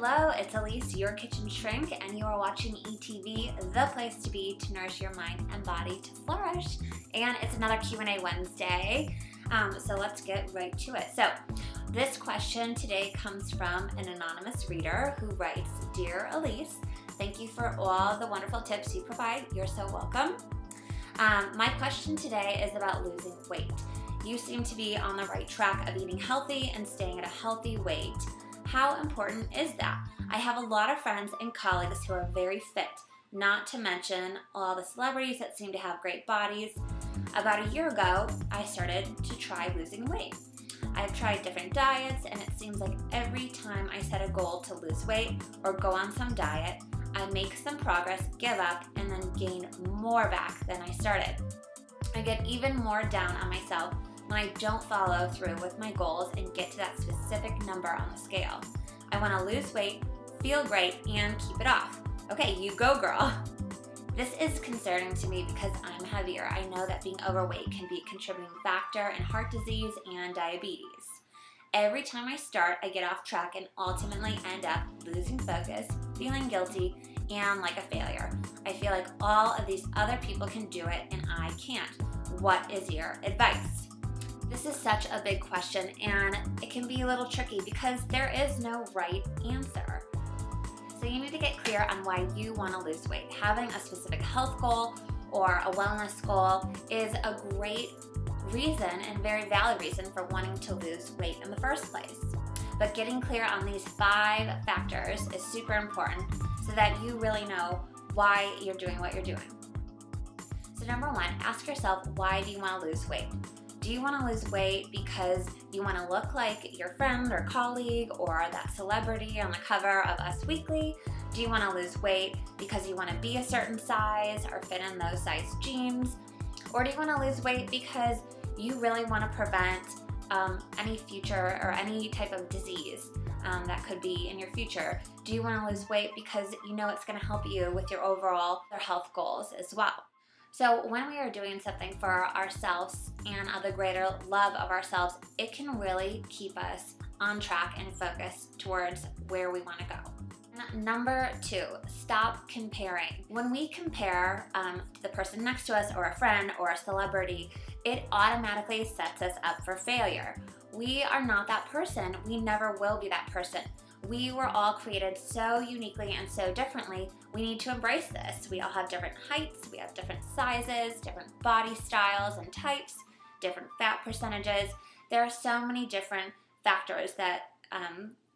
Hello, it's Elyse, your kitchen shrink, and you are watching ETV, the place to be to nourish your mind and body to flourish. And it's another Q&A Wednesday, so let's get right to it. So this question today comes from an anonymous reader who writes, "Dear Elyse, thank you for all the wonderful tips you provide. You're so welcome. My question today is about losing weight. You seem to be on the right track of eating healthy and staying at a healthy weight. How important is that? I have a lot of friends and colleagues who are very fit, not to mention all the celebrities that seem to have great bodies. About a year ago, I started to try losing weight. I've tried different diets, and it seems like every time I set a goal to lose weight or go on some diet, I make some progress, give up, and then gain more back than I started. I get even more down on myself when I don't follow through with my goals and get to that specific number on the scale. I want to lose weight, feel great, and keep it off. Okay, you go, girl. This is concerning to me because I'm heavier. I know that being overweight can be a contributing factor in heart disease and diabetes. Every time I start, I get off track and ultimately end up losing focus, feeling guilty, and like a failure. I feel like all of these other people can do it and I can't. What is your advice?" This is such a big question, and it can be a little tricky because there is no right answer. So you need to get clear on why you want to lose weight. Having a specific health goal or a wellness goal is a great reason and very valid reason for wanting to lose weight in the first place. But getting clear on these 5 factors is super important so that you really know why you're doing what you're doing. So number 1, ask yourself, why do you want to lose weight? Do you want to lose weight because you want to look like your friend or colleague or that celebrity on the cover of Us Weekly? Do you want to lose weight because you want to be a certain size or fit in those size jeans? Or do you want to lose weight because you really want to prevent any future or any type of disease that could be in your future? Do you want to lose weight because you know it's going to help you with your overall health goals as well? So when we are doing something for ourselves and the greater love of ourselves, it can really keep us on track and focused towards where we want to go. Number 2, stop comparing. When we compare to the person next to us or a friend or a celebrity, it automatically sets us up for failure. We are not that person. We never will be that person. We were all created so uniquely and so differently. We need to embrace this. We all have different heights, we have different sizes, different body styles and types, different fat percentages. There are so many different factors that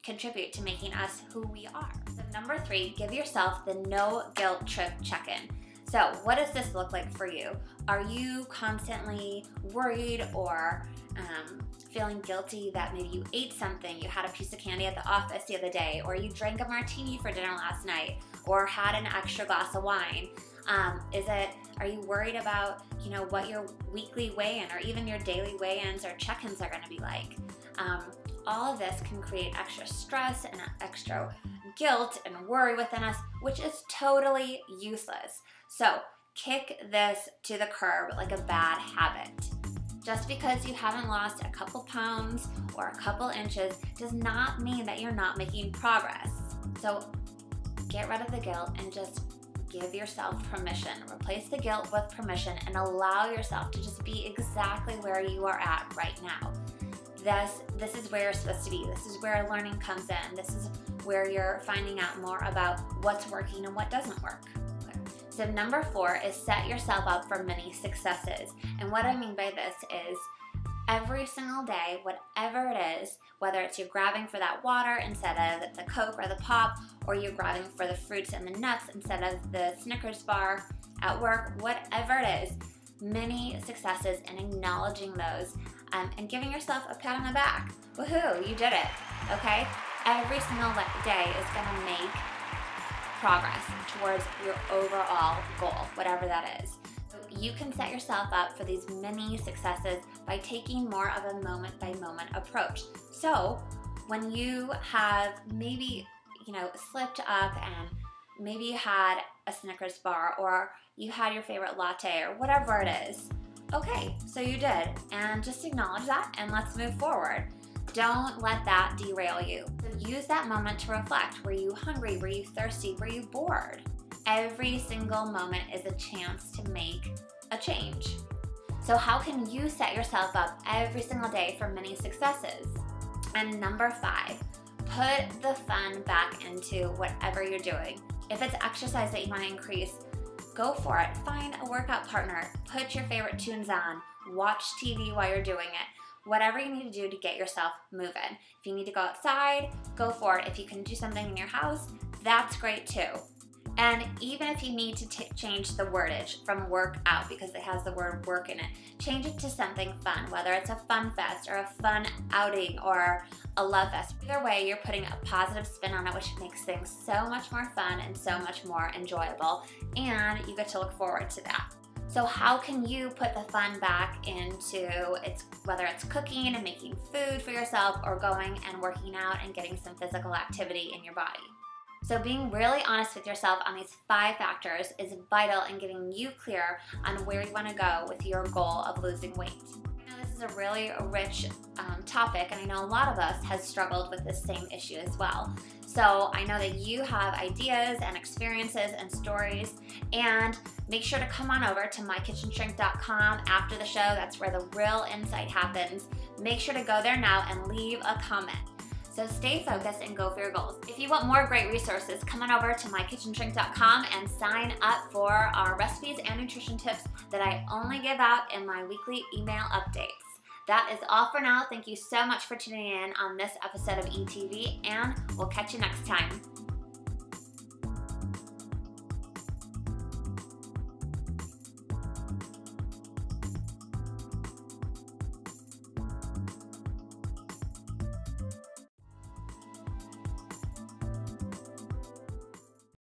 contribute to making us who we are. So number 3, give yourself the no guilt trip check-in. So what does this look like for you? Are you constantly worried or feeling guilty that maybe you ate something, you had a piece of candy at the office the other day, or you drank a martini for dinner last night, or had an extra glass of wine? Are you worried about, what your weekly weigh-in or even your daily weigh-ins or check-ins are going to be like? All of this can create extra stress and extra guilt and worry within us, which is totally useless. So kick this to the curb like a bad habit. Just because you haven't lost a couple pounds or a couple inches does not mean that you're not making progress. So get rid of the guilt and just give yourself permission. Replace the guilt with permission and allow yourself to just be exactly where you are at right now. This is where you're supposed to be. This is where learning comes in. This is where you're finding out more about what's working and what doesn't work. So number 4 is set yourself up for many successes. And what I mean by this is every single day, whatever it is, whether it's you're grabbing for that water instead of the Coke or the pop, or you're grabbing for the fruits and the nuts instead of the Snickers bar at work, whatever it is, many successes and acknowledging those and giving yourself a pat on the back. Woohoo, you did it, okay? Every single day is gonna make progress towards your overall goal, whatever that is. So you can set yourself up for these mini successes by taking more of a moment-by-moment approach. So when you have maybe, slipped up and maybe you had a Snickers bar, or you had your favorite latte, or whatever it is. Okay, so you did, and just acknowledge that and let's move forward. Don't let that derail you. So use that moment to reflect. Were you hungry? Were you thirsty? Were you bored? Every single moment is a chance to make a change. So how can you set yourself up every single day for many successes? And number 5, put the fun back into whatever you're doing. If it's exercise that you want to increase, go for it. Find a workout partner. Put your favorite tunes on. Watch TV while you're doing it. Whatever you need to do to get yourself moving. If you need to go outside, go for it. If you can do something in your house, that's great too. And even if you need to change the wordage from work out because it has the word work in it, change it to something fun, whether it's a fun fest or a fun outing or a love fest. Either way, you're putting a positive spin on it, which makes things so much more fun and so much more enjoyable, and you get to look forward to that. So how can you put the fun back into whether it's cooking and making food for yourself or going and working out and getting some physical activity in your body? So being really honest with yourself on these 5 factors is vital in getting you clear on where you want to go with your goal of losing weight. I know this is a really rich topic, and I know a lot of us has struggled with this same issue as well. So I know that you have ideas and experiences and stories, and make sure to come on over to mykitchenshrink.com after the show. That's where the real insight happens. Make sure to go there now and leave a comment. So stay focused and go for your goals. If you want more great resources, come on over to mykitchenshrink.com and sign up for our recipes and nutrition tips that I only give out in my weekly email updates. That is all for now. Thank you so much for tuning in on this episode of ETV, and we'll catch you next time.